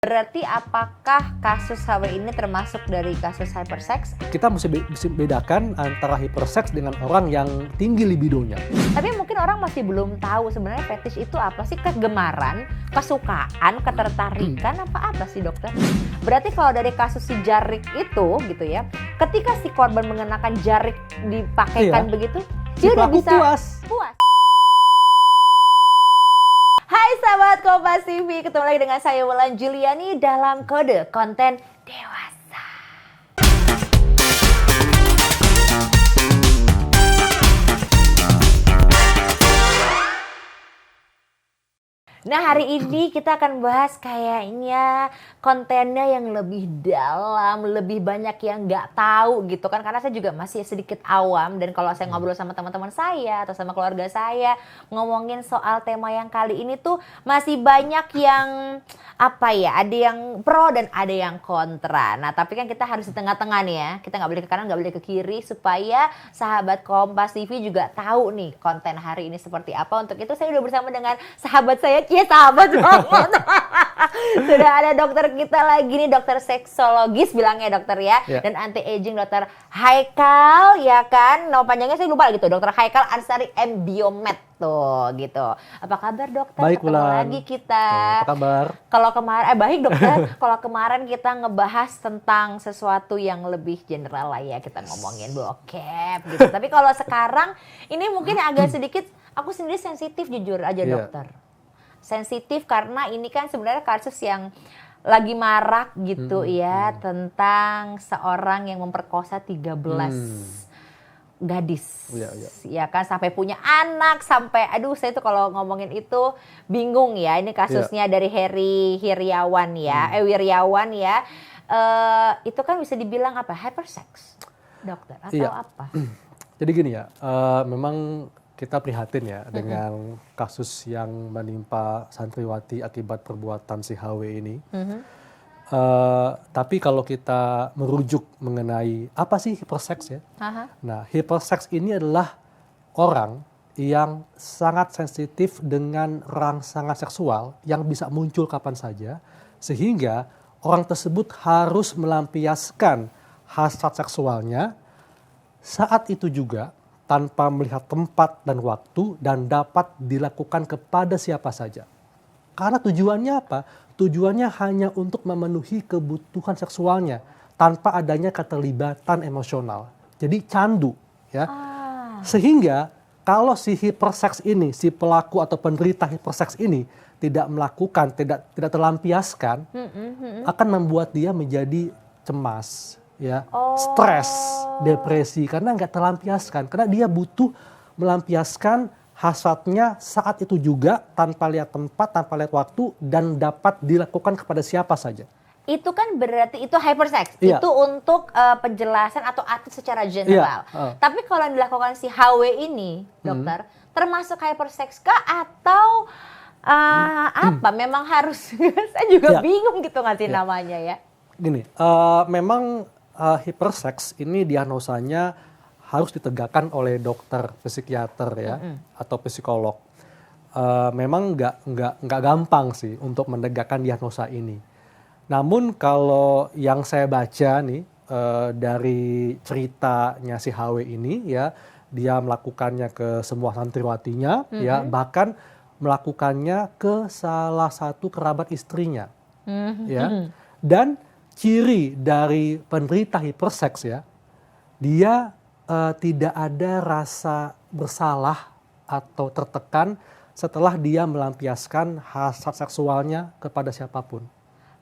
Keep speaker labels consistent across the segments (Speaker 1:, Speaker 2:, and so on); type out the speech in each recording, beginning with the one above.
Speaker 1: Berarti apakah kasus HW ini termasuk dari kasus hypersex?
Speaker 2: Kita mesti bedakan antara hypersex dengan orang yang tinggi libidonya.
Speaker 1: Tapi mungkin orang masih belum tahu sebenarnya fetish itu apa sih? Kegemaran, kesukaan, ketertarikan apa sih dokter? Berarti kalau dari kasus si jarik itu gitu ya, ketika si korban mengenakan jarik dipakaikan begitu,
Speaker 2: Si
Speaker 1: dia udah
Speaker 2: pelaku
Speaker 1: bisa puas. Hai sahabat Kompas TV, ketemu lagi dengan saya Wulan Juliani dalam kode konten dewasa. Nah hari ini kita akan bahas kayaknya kontennya yang lebih dalam, lebih banyak yang nggak tahu gitu kan. Karena saya juga masih sedikit awam dan kalau saya ngobrol sama teman-teman saya atau sama keluarga saya ngomongin soal tema yang kali ini tuh masih banyak yang ada yang pro dan ada yang kontra. Nah tapi kan kita harus di tengah-tengah nih ya, kita nggak boleh ke kanan, nggak boleh ke kiri supaya sahabat Kompas TV juga tahu nih konten hari ini seperti apa. Untuk itu saya udah bersama dengan sahabat saya. Iya sahabat banget. Sudah ada dokter kita lagi nih, dokter seksologis bilangnya dokter ya. Dan anti aging dokter Haikal ya kan. Nama panjangnya saya lupa gitu. Dokter Haikal Ansari M Biomed tuh gitu. Apa kabar dokter?
Speaker 2: Baik,
Speaker 1: ketemu
Speaker 2: Wulan.
Speaker 1: lagi kita.
Speaker 2: Apa kabar?
Speaker 1: Kalau kemarin baik dokter. Kalau kemarin kita ngebahas tentang sesuatu yang lebih general lah ya, kita ngomongin bokep gitu. Tapi kalau sekarang ini mungkin agak sedikit aku sendiri sensitif jujur aja dokter. Sensitif karena ini kan sebenarnya kasus yang lagi marak gitu ya, tentang seorang yang memperkosa 13 gadis. Ya kan, sampai punya anak, sampai aduh saya tuh kalau ngomongin itu bingung ya. Ini kasusnya dari Heri Wiryawan ya. Itu kan bisa dibilang apa? Hypersex, dokter atau apa?
Speaker 2: Jadi gini ya, memang kita prihatin ya dengan kasus yang menimpa santriwati akibat perbuatan si HW ini. Tapi kalau kita merujuk mengenai apa sih hypersex ya? Nah, hypersex ini adalah orang yang sangat sensitif dengan rangsangan seksual yang bisa muncul kapan saja, sehingga orang tersebut harus melampiaskan hasrat seksualnya saat itu juga tanpa melihat tempat dan waktu dan dapat dilakukan kepada siapa saja. Karena tujuannya apa? Tujuannya hanya untuk memenuhi kebutuhan seksualnya tanpa adanya keterlibatan emosional. Jadi candu ya. Sehingga kalau si hypersex ini, si pelaku atau penderita hypersex ini tidak melakukan, tidak terlampiaskan, akan membuat dia menjadi cemas, ya, stres, depresi karena nggak terlampiaskan, karena dia butuh melampiaskan hasratnya saat itu juga tanpa lihat tempat, tanpa lihat waktu dan dapat dilakukan kepada siapa saja.
Speaker 1: Itu kan berarti itu hypersex. Itu untuk penjelasan atau arti secara general. Tapi kalau yang dilakukan si HW ini, dokter, termasuk hypersex kah atau apa? Memang harus saya juga bingung gitu ngasih namanya ya.
Speaker 2: Gini, memang hypersex ini diagnosanya harus ditegakkan oleh dokter psikiater ya atau psikolog. Memang nggak gampang sih untuk menegakkan diagnosa ini. Namun kalau yang saya baca nih dari ceritanya si HW ini ya, dia melakukannya ke semua santriwatinya ya, bahkan melakukannya ke salah satu kerabat istrinya ya. Dan ciri dari penderita hypersex ya, dia tidak ada rasa bersalah atau tertekan setelah dia melampiaskan hasrat seksualnya kepada siapapun.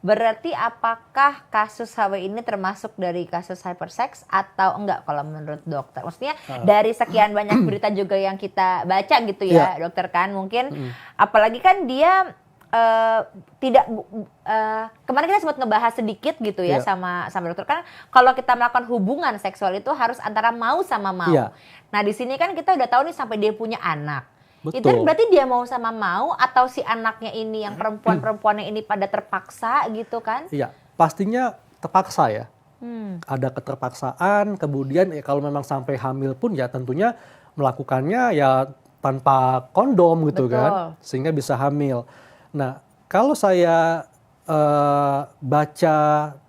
Speaker 1: Berarti apakah kasus HW ini termasuk dari kasus hypersex atau enggak kalau menurut dokter? Maksudnya dari sekian banyak berita juga yang kita baca gitu ya dokter kan, mungkin apalagi kan dia kemarin kita sempat ngebahas sedikit gitu ya sama dokter kan, kalau kita melakukan hubungan seksual itu harus antara mau sama mau. Nah di sini kan kita udah tahu nih sampai dia punya anak. Betul. Itu berarti dia mau sama mau atau si anaknya ini yang perempuannya ini pada terpaksa gitu kan?
Speaker 2: Iya, pastinya terpaksa ya. Ada keterpaksaan, kemudian ya kalau memang sampai hamil pun ya tentunya melakukannya ya tanpa kondom gitu. Betul. Kan, sehingga bisa hamil. Nah, kalau saya baca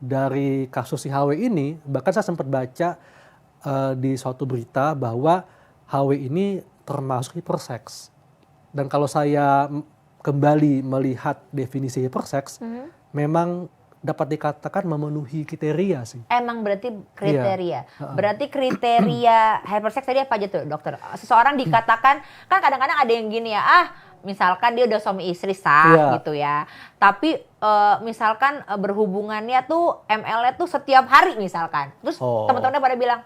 Speaker 2: dari kasus si HW ini, bahkan saya sempat baca di suatu berita bahwa HW ini termasuk hiperseks. Dan kalau saya kembali melihat definisi hiperseks, memang dapat dikatakan memenuhi kriteria sih.
Speaker 1: Emang berarti kriteria. Berarti kriteria hypersex tadi apa aja tuh, dokter? Seseorang dikatakan, kan kadang-kadang ada yang gini ya, misalkan dia udah suami istri sah gitu ya. Tapi misalkan berhubungannya tuh ML-nya tuh setiap hari misalkan. Terus teman-temannya pada bilang,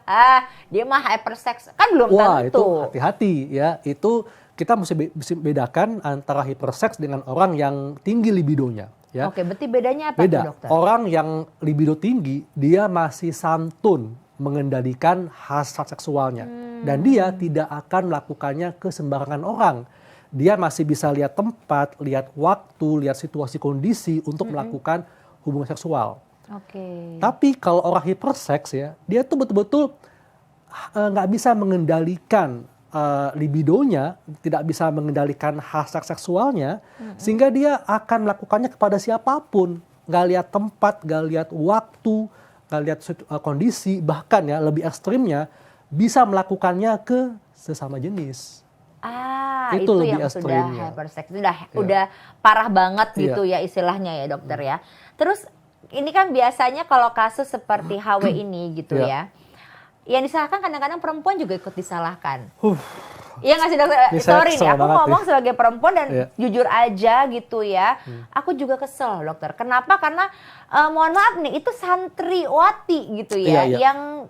Speaker 1: dia mah hypersex. Kan belum tentu.
Speaker 2: Itu hati-hati ya. Itu kita mesti bedakan antara hypersex dengan orang yang tinggi libidonya. Ya.
Speaker 1: Oke, berarti bedanya apa tuh, dokter?
Speaker 2: Orang yang libido tinggi, dia masih santun mengendalikan hasrat seksualnya. Dan dia tidak akan melakukannya ke sembarangan orang. Dia masih bisa lihat tempat, lihat waktu, lihat situasi kondisi untuk melakukan hubungan seksual.
Speaker 1: Oke.
Speaker 2: Tapi kalau orang hiperseks ya, dia tuh betul-betul nggak bisa mengendalikan libidonya, tidak bisa mengendalikan hasrat seksualnya, sehingga dia akan melakukannya kepada siapapun. Nggak lihat tempat, nggak lihat waktu, nggak lihat kondisi, bahkan ya lebih ekstrimnya bisa melakukannya ke sesama jenis.
Speaker 1: Itu yang sudah hypersex, udah parah banget gitu ya istilahnya ya, dokter ya. Terus ini kan biasanya kalau kasus seperti HW ini gitu ya, yang disalahkan kadang-kadang perempuan juga ikut disalahkan. Iya nggak sih, dokter? Sorry nih, aku ngomong sebagai perempuan dan jujur aja gitu ya. Aku juga kesel, dokter. Kenapa? Karena mohon maaf nih, itu santriwati gitu ya, yang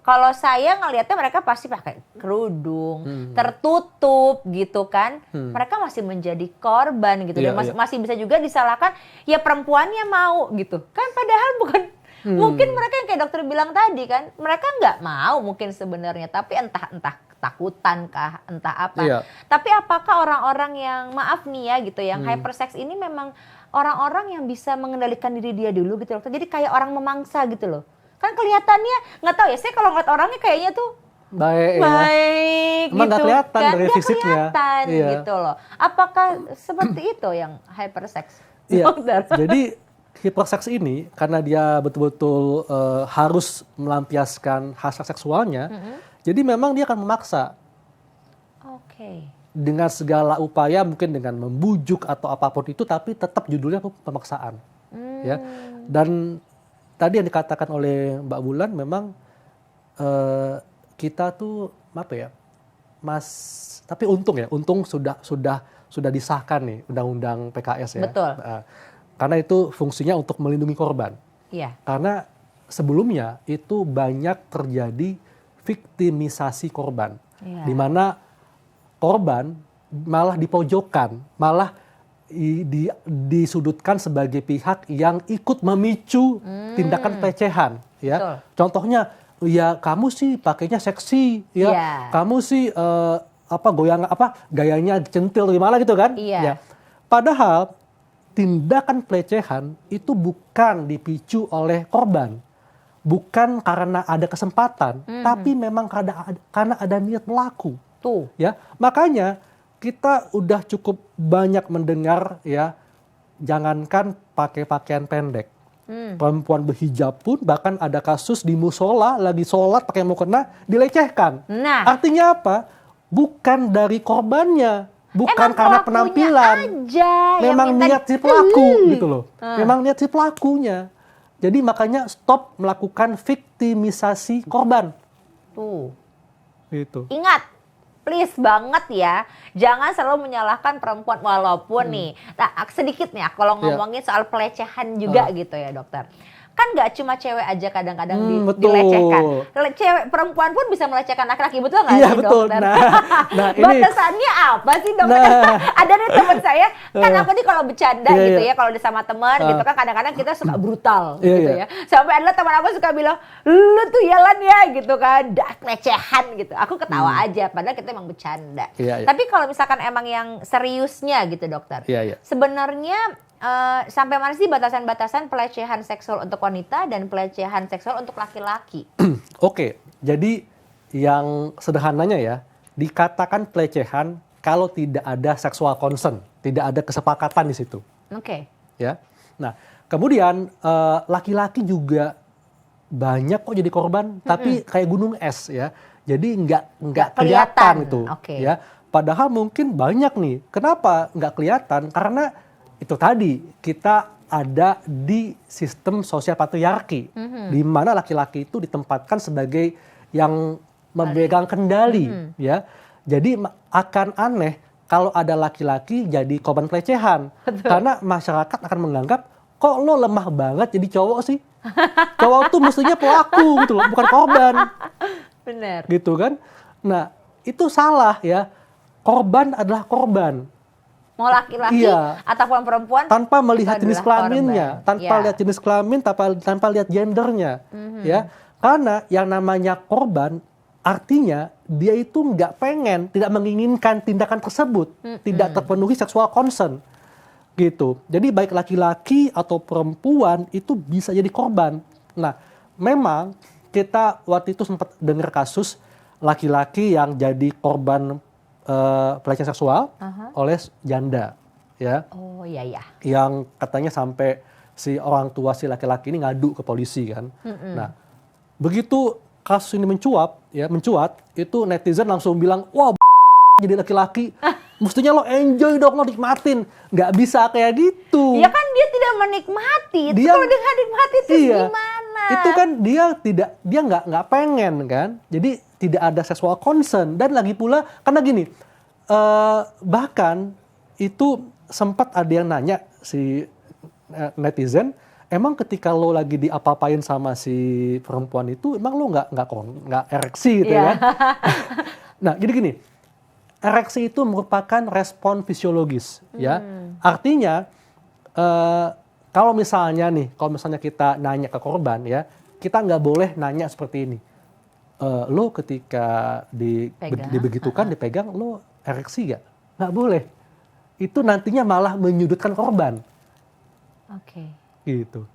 Speaker 1: kalau saya ngelihatnya mereka pasti pakai kerudung, tertutup gitu kan. Mereka masih menjadi korban gitu. Dan masih bisa juga disalahkan, ya perempuannya mau gitu. Kan padahal bukan, mungkin mereka yang kayak dokter bilang tadi kan, mereka nggak mau mungkin sebenarnya. Tapi entah ketakutan kah, entah apa. Tapi apakah orang-orang yang, maaf nih ya gitu, yang hypersex ini memang orang-orang yang bisa mengendalikan diri dia dulu gitu dokter. Jadi kayak orang memangsa gitu loh. Kan kelihatannya, nggak tahu ya, saya kalau ngeliat orangnya kayaknya tuh baik
Speaker 2: gitu, nggak kelihatan
Speaker 1: kan,
Speaker 2: dari fisiknya,
Speaker 1: gitu loh. Apakah seperti itu yang hypersex?
Speaker 2: Jadi hiperseks ini karena dia betul-betul harus melampiaskan hasrat seksualnya, jadi memang dia akan memaksa. Dengan segala upaya, mungkin dengan membujuk atau apapun itu, tapi tetap judulnya pemaksaan. Ya. Dan tadi yang dikatakan oleh Mbak Bulan, memang kita tuh apa ya, tapi untung sudah disahkan nih undang-undang PKS ya.
Speaker 1: Betul.
Speaker 2: Karena itu fungsinya untuk melindungi korban. Karena sebelumnya itu banyak terjadi viktimisasi korban, di mana korban malah dipojokkan, malah disudutkan sebagai pihak yang ikut memicu tindakan pelecehan, ya. Contohnya, ya kamu sih pakainya seksi, ya. Kamu sih gayanya centil gimana gitu kan? Ya. Padahal tindakan pelecehan itu bukan dipicu oleh korban, bukan karena ada kesempatan, tapi memang karena ada niat pelaku. Ya, makanya kita udah cukup banyak mendengar ya, jangankan pakai pakaian pendek, perempuan berhijab pun bahkan ada kasus di musola lagi sholat pakai mukena dilecehkan. Artinya apa? Bukan dari korbannya, bukan karena penampilan, memang niat si pelaku gitu loh. Memang niat si pelakunya. Jadi makanya stop melakukan viktimisasi korban. Gitu.
Speaker 1: Ingat. Please banget ya, jangan selalu menyalahkan perempuan, walaupun nih, sedikit nih kalau ngomongin soal pelecehan juga gitu ya dokter. Kan gak cuma cewek aja kadang-kadang dilecehkan. Cewek, perempuan pun bisa melecehkan laki-laki, betul gak sih dokter? Nah, batasannya apa sih dokter? Ada nih teman saya, kan aku nih kalau bercanda gitu ya, kalau sama teman gitu kan kadang-kadang kita suka brutal gitu ya. Sampai ada teman aku suka bilang, lu tuh yalan ya gitu kan, pelecehan gitu. Aku ketawa aja, padahal kita emang bercanda. Tapi kalau misalkan emang yang seriusnya gitu dokter, sebenarnya sampai mana sih batasan-batasan pelecehan seksual untuk wanita dan pelecehan seksual untuk laki-laki?
Speaker 2: Oke, jadi yang sederhananya ya, dikatakan pelecehan kalau tidak ada sexual consent, tidak ada kesepakatan di situ.
Speaker 1: Oke.
Speaker 2: Ya. Nah, Kemudian laki-laki juga banyak kok jadi korban, tapi kayak gunung es ya. Jadi nggak kelihatan itu, ya. Padahal mungkin banyak nih. Kenapa nggak kelihatan? Karena itu tadi kita ada di sistem sosial patriarki, di mana laki-laki itu ditempatkan sebagai yang memegang kendali, ya. Jadi akan aneh kalau ada laki-laki jadi korban pelecehan, karena masyarakat akan menganggap kok lo lemah banget jadi cowok sih. Cowok tuh mestinya pelaku gitu loh, bukan korban.
Speaker 1: Bener.
Speaker 2: Gitu kan. Nah, itu salah ya. Korban adalah korban.
Speaker 1: Mau laki-laki ataupun perempuan
Speaker 2: tanpa melihat jenis kelaminnya, tanpa lihat jenis kelamin, tanpa lihat gendernya. Ya. Karena yang namanya korban artinya dia itu nggak pengen, tidak menginginkan tindakan tersebut, tidak terpenuhi seksual concern. Gitu. Jadi baik laki-laki atau perempuan itu bisa jadi korban. Nah, memang kita waktu itu sempat dengar kasus laki-laki yang jadi korban pelecehan seksual oleh janda, ya.
Speaker 1: Oh iya.
Speaker 2: Yang katanya sampai si orang tua si laki-laki ini ngadu ke polisi kan. Nah, begitu kasus ini mencuat, itu netizen langsung bilang, wah jadi laki-laki, mestinya lo enjoy dong, lo nikmatin. Nggak bisa kayak gitu.
Speaker 1: Ya kan dia tidak menikmati. Kalau dia nggak nikmati terus gimana?
Speaker 2: Itu kan dia nggak pengen kan. Jadi tidak ada sexual concern. Dan lagi pula karena gini, bahkan itu sempat ada yang nanya si netizen, emang ketika lo lagi diapa-apain sama si perempuan itu, emang lo nggak ereksi gitu ya? Nah, jadi gini. Ereksi itu merupakan respon fisiologis, ya. Artinya, kalau misalnya kita nanya ke korban, ya, kita nggak boleh nanya seperti ini. Lo ketika dibegitukan, dipegang, lo ereksi nggak? Nggak boleh. Itu nantinya malah menyudutkan korban. Gitu.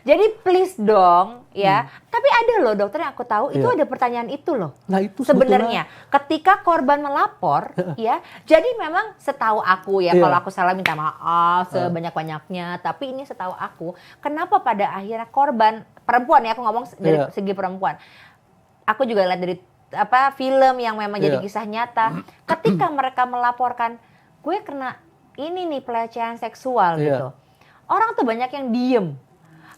Speaker 1: Jadi please dong ya. Tapi ada loh dokter yang aku tahu itu ada pertanyaan itu loh.
Speaker 2: Nah, itu
Speaker 1: sebenarnya ketika korban melapor ya. Jadi memang setahu aku ya, kalau aku salah minta maaf sebanyak-banyaknya, tapi ini setahu aku, kenapa pada akhirnya korban perempuan ya, aku ngomong dari segi perempuan. Aku juga lihat dari film yang memang jadi kisah nyata. Ketika mereka melaporkan, gue kena ini nih pelecehan seksual gitu. Orang tuh banyak yang diem.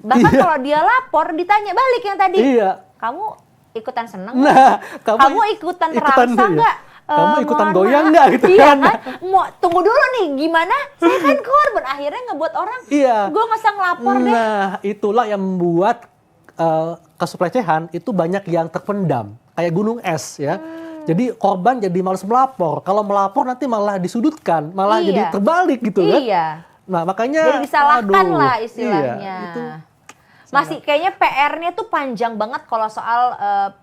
Speaker 1: Bahkan kalau dia lapor, ditanya balik yang tadi. Kamu ikutan seneng?
Speaker 2: Nah,
Speaker 1: kamu ikutan terasa nggak?
Speaker 2: Kamu ikutan goyang nggak? Gitu
Speaker 1: kan? Mau tunggu dulu nih, gimana? Saya kan korban. Akhirnya ngebuat orang, gue masa ngelapor deh.
Speaker 2: Nah, itulah yang membuat kasus pelecehan itu banyak yang terpendam. Kayak gunung es ya. Jadi korban jadi malas melapor. Kalau melapor nanti malah disudutkan, malah jadi terbalik gitu kan. Nah, makanya
Speaker 1: jadi disalahkan lah istilahnya.
Speaker 2: Itu
Speaker 1: masih kayaknya PR-nya tuh panjang banget kalau soal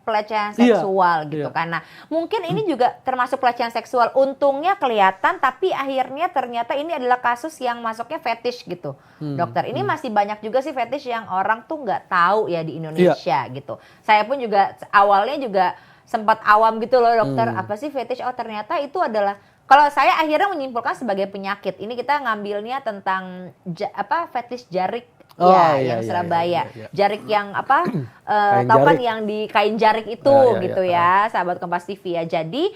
Speaker 1: pelecehan seksual gitu kan. Nah, mungkin ini juga termasuk pelecehan seksual. Untungnya kelihatan, tapi akhirnya ternyata ini adalah kasus yang masuknya fetish gitu, dokter. Ini masih banyak juga sih fetish yang orang tuh nggak tahu ya di Indonesia gitu. Saya pun juga awalnya juga sempat awam gitu loh, dokter. Apa sih fetish? Oh, ternyata itu adalah, kalau saya akhirnya menyimpulkan sebagai penyakit. Ini kita ngambilnya tentang fetish jarik. Yang Surabaya. Jarik yang taukan yang di kain jarik itu gitu ya, sahabat Kompas TV ya. Jadi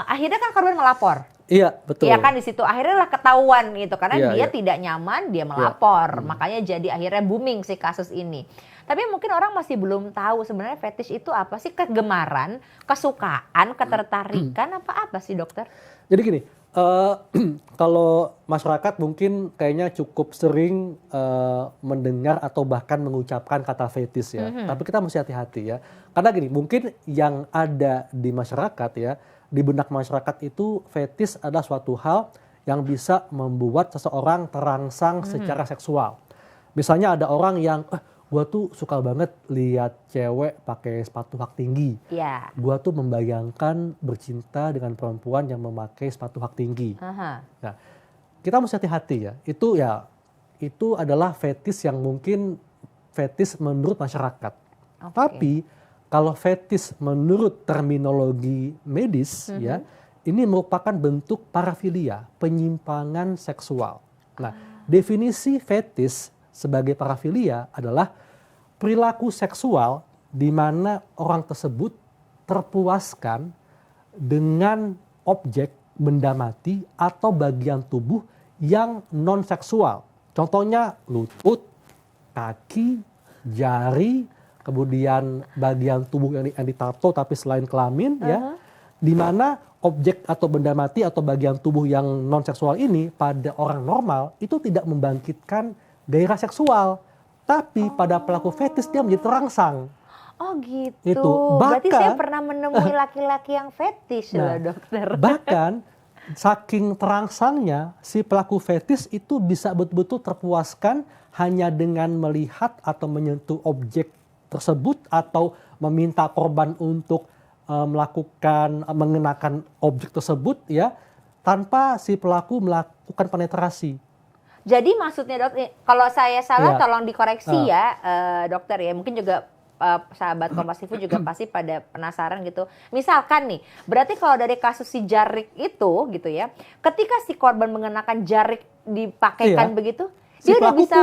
Speaker 1: akhirnya kan korban melapor.
Speaker 2: Iya, betul.
Speaker 1: Iya kan, di situ akhirnya lah ketahuan gitu, karena dia tidak nyaman, dia melapor. Makanya jadi akhirnya booming si kasus ini. Tapi mungkin orang masih belum tahu sebenarnya fetish itu apa sih? Kegemaran, kesukaan, ketertarikan, apa sih dokter?
Speaker 2: Jadi gini, kalau masyarakat mungkin kayaknya cukup sering mendengar atau bahkan mengucapkan kata fetish ya. Tapi kita mesti hati-hati ya. Karena gini, mungkin yang ada di masyarakat ya, di benak masyarakat itu fetish adalah suatu hal yang bisa membuat seseorang terangsang secara seksual. Misalnya ada orang yang, gue tuh suka banget lihat cewek pakai sepatu hak tinggi. Gue tuh membayangkan bercinta dengan perempuan yang memakai sepatu hak tinggi. Nah, kita mesti hati-hati ya. Itu adalah fetish yang mungkin fetish menurut masyarakat. Tapi kalau fetish menurut terminologi medis ya, ini merupakan bentuk parafilia, penyimpangan seksual. Nah, Definisi fetish sebagai parafilia adalah perilaku seksual di mana orang tersebut terpuaskan dengan objek, benda mati atau bagian tubuh yang non-seksual. Contohnya lutut, kaki, jari, kemudian bagian tubuh yang ditato tapi selain kelamin, ya, di mana objek atau benda mati atau bagian tubuh yang non-seksual ini pada orang normal itu tidak membangkitkan gairah seksual. Tapi pada pelaku fetish dia menjadi terangsang.
Speaker 1: Oh gitu.
Speaker 2: Itu.
Speaker 1: Berarti saya
Speaker 2: Bahkan-
Speaker 1: pernah menemui laki-laki yang fetish loh dokter.
Speaker 2: Bahkan saking terangsangnya si pelaku fetish itu bisa betul-betul terpuaskan hanya dengan melihat atau menyentuh objek tersebut atau meminta korban untuk mengenakan objek tersebut, ya, tanpa si pelaku melakukan penetrasi.
Speaker 1: Jadi maksudnya dok, kalau saya salah
Speaker 2: Iya.
Speaker 1: tolong dikoreksi ya dokter ya. Mungkin juga sahabat Kompas TV juga pasti pada penasaran gitu. Misalkan nih, berarti kalau dari kasus si jarik itu gitu ya, ketika si korban mengenakan jarik dipakaikan
Speaker 2: Iya.
Speaker 1: begitu,
Speaker 2: Si
Speaker 1: dia udah
Speaker 2: pelaku
Speaker 1: bisa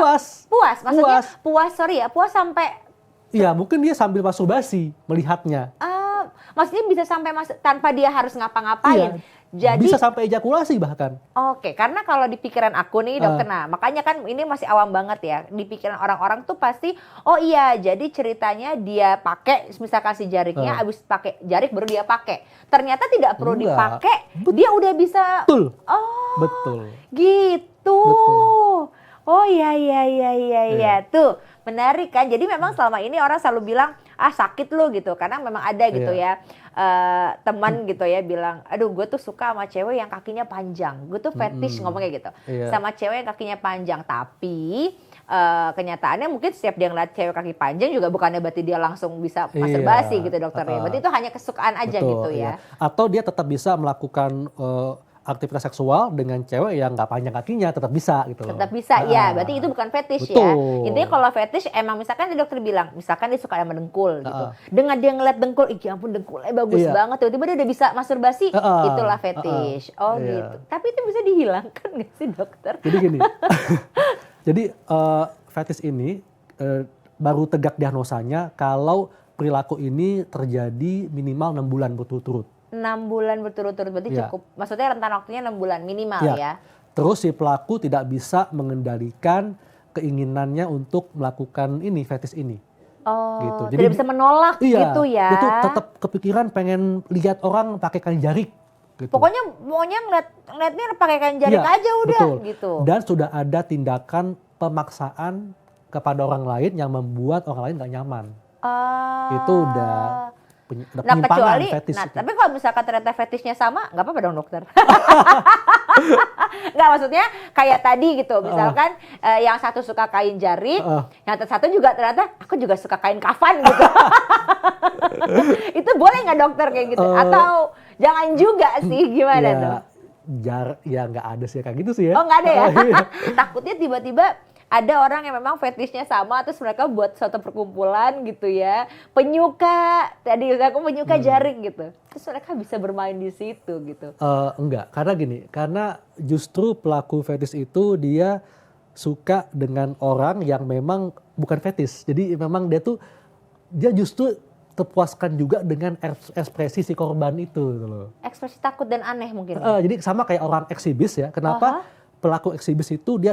Speaker 2: puas.
Speaker 1: Maksudnya puas sampai
Speaker 2: Iya, mungkin dia sambil masturbasi melihatnya.
Speaker 1: maksudnya bisa sampai tanpa dia harus ngapa-ngapain.
Speaker 2: Iya.
Speaker 1: Jadi
Speaker 2: Bisa sampai ejakulasi bahkan.
Speaker 1: Oke, karena kalau di pikiran aku nih dokter, nah makanya kan ini masih awam banget ya. Di pikiran orang-orang tuh pasti, oh iya jadi ceritanya dia pakai misalkan si jariknya, abis pakai jarik baru dia pakai. Ternyata tidak perlu
Speaker 2: Enggak.
Speaker 1: dipakai, dia udah bisa.
Speaker 2: Betul.
Speaker 1: Oh
Speaker 2: Betul.
Speaker 1: gitu.
Speaker 2: Betul.
Speaker 1: Oh iya. Tuh menarik kan. Jadi memang selama ini orang selalu bilang sakit lu gitu. Karena memang ada gitu ya teman gitu ya bilang, aduh gue tuh suka sama cewek yang kakinya panjang. Gue tuh fetish ngomongnya gitu.
Speaker 2: Iya.
Speaker 1: Sama cewek yang kakinya panjang. Tapi kenyataannya mungkin setiap dia ngeliat cewek kaki panjang juga bukannya berarti dia langsung bisa masturbasi gitu dokter ya. Berarti itu hanya kesukaan aja
Speaker 2: Betul,
Speaker 1: gitu ya.
Speaker 2: iya. Atau dia tetap bisa melakukan aktivitas seksual dengan cewek yang nggak panjang kakinya, tetap bisa gitu loh.
Speaker 1: Tetap bisa, ya. Berarti itu bukan fetish ya.
Speaker 2: Betul.
Speaker 1: Intinya kalau fetish emang misalkan dokter bilang, misalkan dia suka sama dengkul gitu. Dengan dia ngeliat dengkul, ya ampun dengkulnya bagus
Speaker 2: Iya.
Speaker 1: banget. Tiba-tiba dia udah bisa masturbasi, itulah fetish. Oh
Speaker 2: Iya.
Speaker 1: gitu. Tapi itu bisa dihilangkan nggak sih dokter?
Speaker 2: Jadi gini, jadi fetish ini baru tegak diagnosanya kalau perilaku ini terjadi minimal 6 bulan berturut-turut.
Speaker 1: 6 bulan berturut-turut berarti
Speaker 2: Iya.
Speaker 1: cukup. Maksudnya rentan waktunya 6 bulan minimal
Speaker 2: Iya.
Speaker 1: ya.
Speaker 2: Terus si pelaku tidak bisa mengendalikan keinginannya untuk melakukan ini, fetish ini.
Speaker 1: Oh,
Speaker 2: Gitu.
Speaker 1: tidak bisa menolak
Speaker 2: Iya,
Speaker 1: gitu ya.
Speaker 2: itu tetap kepikiran pengen lihat orang pakai kain jarik. Gitu.
Speaker 1: Pokoknya ngeliatnya pakai kain jarik
Speaker 2: Iya,
Speaker 1: aja udah
Speaker 2: betul.
Speaker 1: gitu.
Speaker 2: Dan sudah ada tindakan pemaksaan kepada orang lain yang membuat orang lain gak nyaman. Itu udah
Speaker 1: Nah
Speaker 2: penyimpangan
Speaker 1: kecuali,
Speaker 2: fetish itu.
Speaker 1: tapi kalau misalkan ternyata fetishnya sama, nggak apa-apa dong dokter. Nggak, maksudnya kayak tadi gitu, misalkan yang satu suka kain jarik, yang satu juga ternyata aku juga suka kain kafan gitu. Itu boleh nggak dokter kayak gitu? Atau jangan juga sih, gimana dong?
Speaker 2: Ya nggak ada sih kayak gitu sih ya.
Speaker 1: Oh nggak ada ya?
Speaker 2: Iya.
Speaker 1: Takutnya tiba-tiba ada orang yang memang fetishnya sama, terus mereka buat suatu perkumpulan gitu ya, tadi aku penyuka jarik gitu, terus mereka bisa bermain di situ gitu.
Speaker 2: Enggak, karena gini, karena justru pelaku fetish itu dia suka dengan orang yang memang bukan fetish, jadi memang dia justru terpuaskan juga dengan ekspresi si korban itu gitu loh.
Speaker 1: Ekspresi takut dan aneh mungkin. Ya?
Speaker 2: Jadi sama kayak orang eksibis ya, kenapa pelaku eksibis itu dia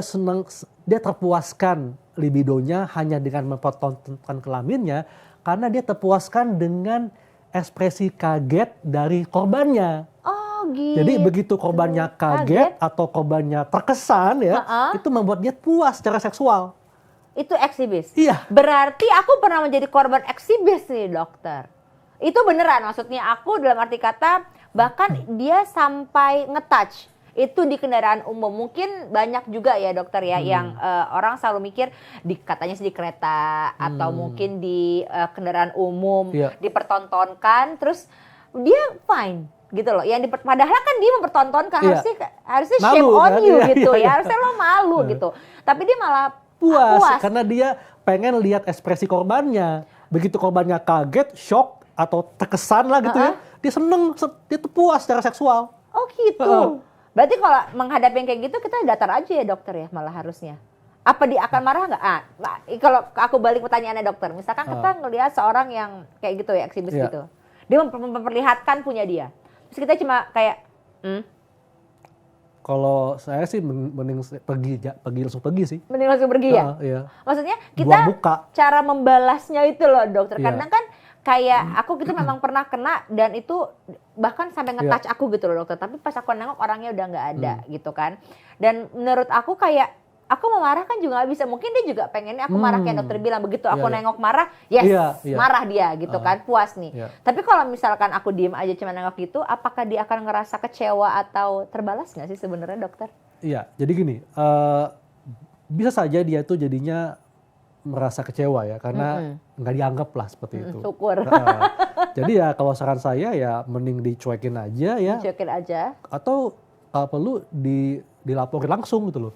Speaker 2: terpuaskan libidonya hanya dengan mempertontonkan kelaminnya karena dia terpuaskan dengan ekspresi kaget dari korbannya.
Speaker 1: Oh gitu.
Speaker 2: Jadi begitu korbannya kaget atau korbannya terkesan ya, itu membuat dia puas secara seksual.
Speaker 1: Itu eksibis?
Speaker 2: Iya.
Speaker 1: Berarti aku pernah menjadi korban eksibis nih dokter. Itu beneran, maksudnya aku dalam arti kata bahkan dia sampai nge-touch. Itu di kendaraan umum. Mungkin banyak juga ya dokter ya yang orang selalu mikir katanya sih di kereta atau mungkin di kendaraan umum dipertontonkan terus dia fine gitu loh. Padahal kan dia mempertontonkan harusnya
Speaker 2: malu,
Speaker 1: shame on
Speaker 2: kan?
Speaker 1: you
Speaker 2: Iya,
Speaker 1: gitu
Speaker 2: iya,
Speaker 1: ya. Harusnya lo malu gitu. Tapi dia malah
Speaker 2: puas karena dia pengen lihat ekspresi korbannya. Begitu korbannya kaget, shock atau terkesan lah gitu ya. Dia seneng, dia tuh puas secara seksual.
Speaker 1: Oh gitu. Berarti kalau menghadapi yang kayak gitu kita datar aja ya dokter ya malah harusnya. Apa dia akan marah nggak? Kalau aku balik pertanyaannya dokter, misalkan kita ngelihat seorang yang kayak gitu ya, eksibis gitu. Dia memperlihatkan punya dia. Terus kita cuma kayak,
Speaker 2: Kalau saya sih mending langsung pergi sih.
Speaker 1: Mending langsung pergi ya?
Speaker 2: Iya.
Speaker 1: Maksudnya kita cara membalasnya itu loh dokter. Kadang kan kayak aku gitu memang pernah kena dan itu bahkan sampai nge-touch aku gitu loh dokter. Tapi pas aku nengok orangnya udah nggak ada gitu kan. Dan menurut aku kayak aku mau marah kan juga gak bisa. Mungkin dia juga pengennya aku marah kayak dokter bilang. Begitu aku nengok marah, marah dia gitu kan. Puas nih. Tapi kalau misalkan aku diem aja cuma nengok gitu, apakah dia akan ngerasa kecewa atau terbalas gak sih sebenarnya dokter?
Speaker 2: Iya, jadi gini. Bisa saja dia tuh jadinya merasa kecewa ya. Karena nggak dianggap lah seperti itu.
Speaker 1: Syukur.
Speaker 2: Jadi ya kalau saran saya ya mending dicuekin aja ya.
Speaker 1: Dicuekin aja.
Speaker 2: Atau kalau perlu dilaporin langsung gitu loh.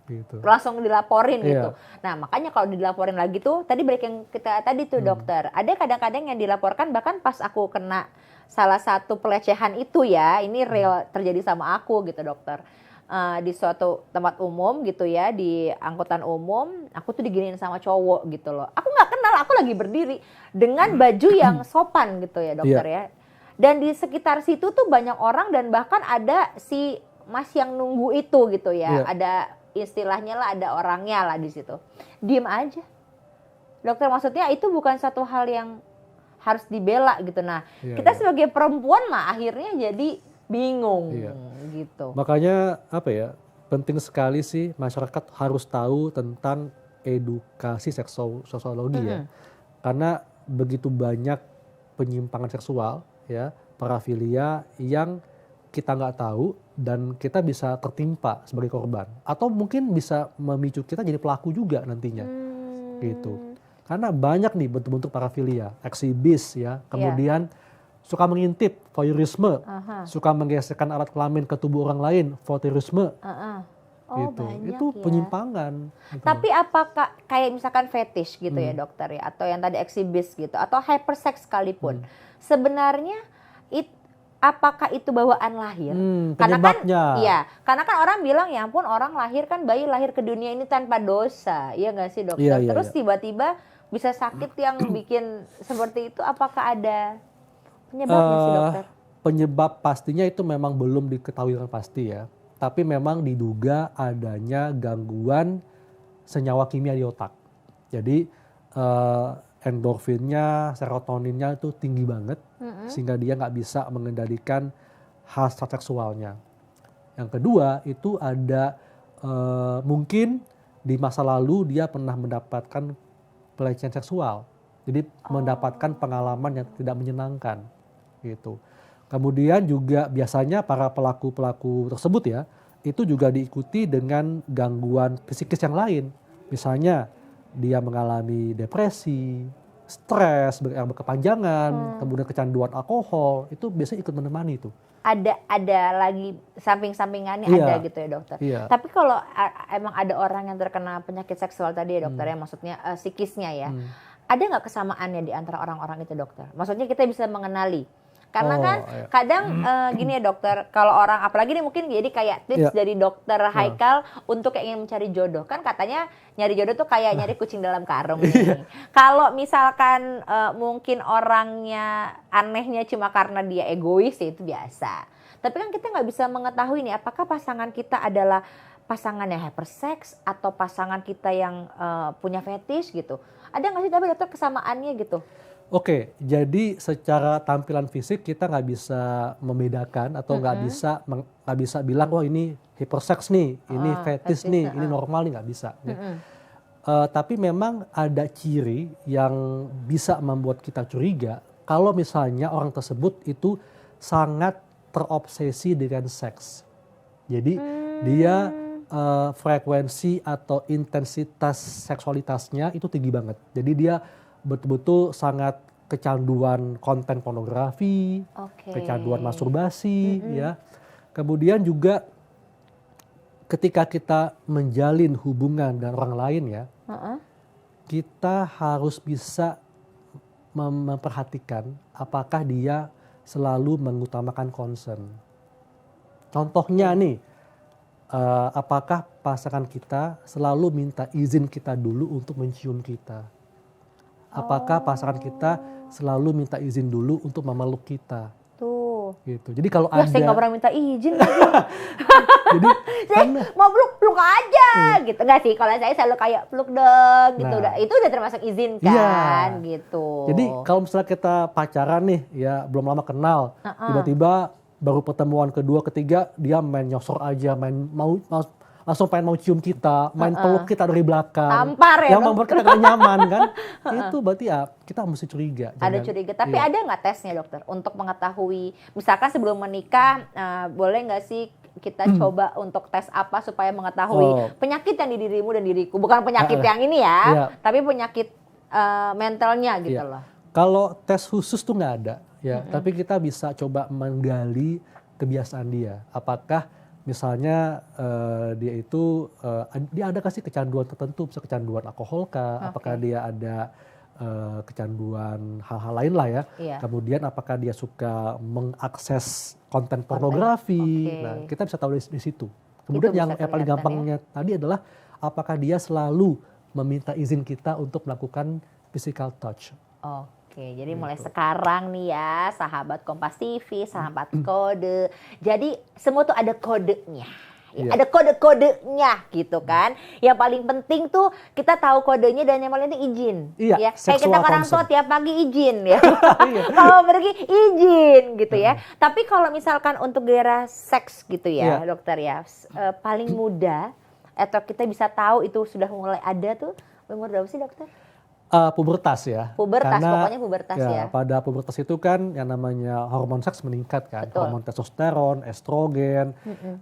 Speaker 2: Gitu.
Speaker 1: Langsung dilaporin gitu. Nah makanya kalau dilaporin lagi tuh tadi balik yang kita tadi tuh dokter, ada kadang-kadang yang dilaporkan bahkan pas aku kena salah satu pelecehan itu ya, ini real terjadi sama aku gitu dokter, di suatu tempat umum gitu ya, di angkutan umum aku tuh diginiin sama cowok gitu loh. Aku nggak kenal, aku lagi berdiri dengan baju yang sopan gitu ya dokter ya, dan di sekitar situ tuh banyak orang dan bahkan ada si mas yang nunggu itu gitu ya, ada istilahnya lah, ada orangnya lah di situ. Diem aja, dokter. Maksudnya itu bukan satu hal yang harus dibela gitu. Nah, kita sebagai perempuan mah akhirnya jadi bingung gitu.
Speaker 2: Makanya apa ya? Penting sekali sih masyarakat harus tahu tentang edukasi seksuologi ya. Karena begitu banyak penyimpangan seksual ya, parafilia yang kita nggak tahu dan kita bisa tertimpa sebagai korban atau mungkin bisa memicu kita jadi pelaku juga nantinya gitu. Karena banyak nih bentuk-bentuk parafilia, eksibis ya, kemudian suka mengintip, voyeurisme, suka menggeserkan alat kelamin ke tubuh orang lain, voyeurisme. Gitu. Itu penyimpangan. Gitu.
Speaker 1: Tapi apakah kayak misalkan fetish gitu ya dokter ya, atau yang tadi eksibis gitu, atau hypersex sekalipun, sebenarnya apakah itu bawaan lahir? Karena kan, karena kan orang bilang ya ampun, orang lahir kan, bayi lahir ke dunia ini tanpa dosa, iya nggak sih dokter? Terus tiba-tiba bisa sakit yang bikin seperti itu, apakah ada penyebabnya sih dokter?
Speaker 2: Penyebab pastinya itu memang belum diketahui dengan pasti ya, tapi memang diduga adanya gangguan senyawa kimia di otak. Jadi endorfinnya, serotoninnya itu tinggi banget, sehingga dia nggak bisa mengendalikan hasrat seksualnya. Yang kedua itu ada mungkin di masa lalu dia pernah mendapatkan pelecehan seksual, jadi mendapatkan pengalaman yang tidak menyenangkan, gitu. Kemudian juga biasanya para pelaku tersebut ya, itu juga diikuti dengan gangguan psikis yang lain, misalnya dia mengalami depresi, stres yang berkepanjangan, kemudian kecanduan alkohol, itu biasanya ikut menemani itu.
Speaker 1: Ada lagi samping-sampingannya ada gitu ya dokter. Tapi kalau emang ada orang yang terkena penyakit seksual tadi ya dokter ya, maksudnya psikisnya ya, ada nggak kesamaannya di antara orang-orang itu dokter? Maksudnya kita bisa mengenali. Karena kan kadang gini ya dokter, kalau orang apalagi nih mungkin jadi kayak tips dari dokter Haikal untuk kayak ingin mencari jodoh. Kan katanya nyari jodoh tuh kayak nyari kucing dalam karung nih. Kalau misalkan mungkin orangnya anehnya cuma karena dia egois ya itu biasa. Tapi kan kita nggak bisa mengetahui nih apakah pasangan kita adalah pasangan yang hypersex atau pasangan kita yang punya fetish gitu. Ada nggak sih tapi dokter kesamaannya gitu?
Speaker 2: Oke, jadi secara tampilan fisik kita nggak bisa membedakan atau nggak bisa bilang wah ini hypersex nih, ini fetish nih, ini normal nih, nggak bisa. Tapi memang ada ciri yang bisa membuat kita curiga kalau misalnya orang tersebut itu sangat terobsesi dengan seks. Jadi dia frekuensi atau intensitas seksualitasnya itu tinggi banget. Jadi dia betul-betul sangat kecanduan konten pornografi, kecanduan masturbasi, ya. Kemudian juga ketika kita menjalin hubungan dengan orang lain ya, kita harus bisa memperhatikan apakah dia selalu mengutamakan concern. Contohnya nih, apakah pasangan kita selalu minta izin kita dulu untuk mencium kita? Apakah pasangan kita selalu minta izin dulu untuk memeluk kita?
Speaker 1: Tuh.
Speaker 2: Gitu. Jadi kalau
Speaker 1: Wah,
Speaker 2: ada,
Speaker 1: saya nggak pernah minta izin.
Speaker 2: jadi
Speaker 1: Saya mau peluk aja gitu. Enggak sih, kalau saya selalu kayak peluk dong gitu.
Speaker 2: Nah.
Speaker 1: Itu udah termasuk izin kan
Speaker 2: Iya.
Speaker 1: gitu.
Speaker 2: Jadi kalau misalnya kita pacaran nih, ya belum lama kenal, tiba-tiba baru pertemuan kedua, ketiga dia main nyosor aja, langsung pengen mau cium kita, main peluk kita dari belakang.
Speaker 1: Tampar ya,
Speaker 2: yang membuat kita gak nyaman kan. Itu berarti ya kita mesti curiga.
Speaker 1: Ada curiga, tapi
Speaker 2: iya.
Speaker 1: ada nggak tesnya dokter untuk mengetahui, misalkan sebelum menikah, boleh nggak sih kita coba untuk tes apa supaya mengetahui penyakit yang di dirimu dan diriku, bukan penyakit yang ini ya,
Speaker 2: Iya.
Speaker 1: tapi penyakit mentalnya gitu
Speaker 2: Iya.
Speaker 1: loh.
Speaker 2: Kalau tes khusus tuh nggak ada, ya. Tapi kita bisa coba menggali kebiasaan dia. Apakah misalnya dia itu dia ada kasih kecanduan tertentu, bisa kecanduan alkohol kah? Apakah dia ada kecanduan hal-hal lain lah ya.
Speaker 1: Iya.
Speaker 2: Kemudian apakah dia suka mengakses konten pornografi? Nah, kita bisa tahu di situ. Kemudian
Speaker 1: Itu
Speaker 2: yang
Speaker 1: bisa
Speaker 2: paling
Speaker 1: kelihatan
Speaker 2: gampangnya tadi adalah apakah dia selalu meminta izin kita untuk melakukan physical touch.
Speaker 1: Oke, jadi mulai sekarang nih ya, sahabat Kompas TV, sahabat kode. Jadi semua tuh ada kodenya. Ya, ada kode-kodenya gitu kan. Yang paling penting tuh kita tahu kodenya dan yang paling penting izin.
Speaker 2: Iya,
Speaker 1: Ya. Kayak kita orang tua
Speaker 2: consent.
Speaker 1: tiap pagi izin ya. Kalau pergi izin gitu ya. Tapi kalau misalkan untuk daerah seks gitu ya, dokter ya, paling muda atau kita bisa tahu itu sudah mulai ada tuh umur berapa sih dokter?
Speaker 2: Pubertas ya.
Speaker 1: Pubertas,
Speaker 2: Karena,
Speaker 1: pokoknya pubertas ya.
Speaker 2: Pada pubertas itu kan yang namanya hormon seks meningkat kan.
Speaker 1: Betul.
Speaker 2: Hormon testosteron, estrogen.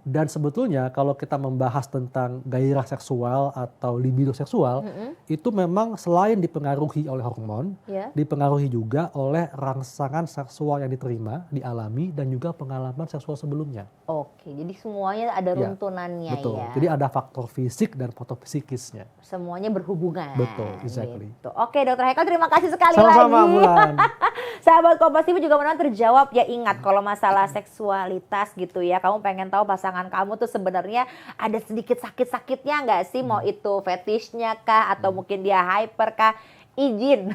Speaker 2: Dan sebetulnya kalau kita membahas tentang gairah seksual atau libido seksual, itu memang selain dipengaruhi oleh hormon, dipengaruhi juga oleh rangsangan seksual yang diterima, dialami, dan juga pengalaman seksual sebelumnya.
Speaker 1: Oke, jadi semuanya ada runtunannya
Speaker 2: Betul.
Speaker 1: ya.
Speaker 2: Jadi ada faktor fisik dan faktor psikisnya.
Speaker 1: Semuanya berhubungan.
Speaker 2: Betul, exactly.
Speaker 1: Gitu. Oke, Dokter Haikal, terima kasih sekali
Speaker 2: Sama-sama,
Speaker 1: lagi.
Speaker 2: Bulan.
Speaker 1: Sahabat Kompas TV juga mudah terjawab ya. Ingat kalau masalah seksualitas gitu ya, kamu pengen tahu pasangan kamu tuh sebenarnya ada sedikit sakit-sakitnya nggak sih? Mau itu fetishnya kah atau mungkin dia hyper kah? Izin.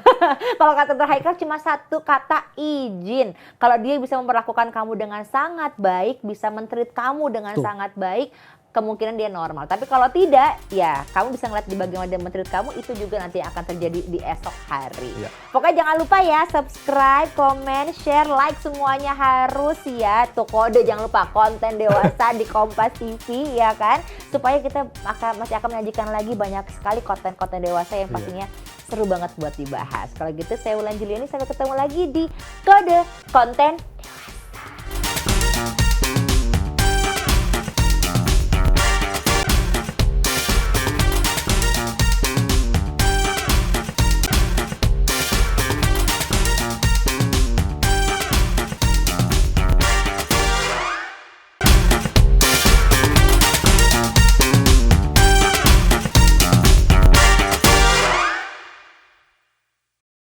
Speaker 1: Kalau kata Dokter Haikal cuma satu kata, izin. Kalau dia bisa memperlakukan kamu dengan sangat baik, bisa men-treat kamu dengan sangat baik, kemungkinan dia normal. Tapi kalau tidak, ya kamu bisa ngeliat di bagaimana dia men-treat kamu, itu juga nanti akan terjadi di esok hari. Pokoknya jangan lupa ya, subscribe, komen, share, like, semuanya harus ya. Tuh kode, jangan lupa konten dewasa di Kompas TV ya kan. Supaya kita masih akan menyajikan lagi banyak sekali konten-konten dewasa yang pastinya seru banget buat dibahas. Kalau gitu saya Wulan Juliani, sampai ketemu lagi di Kode Konten Dewasa.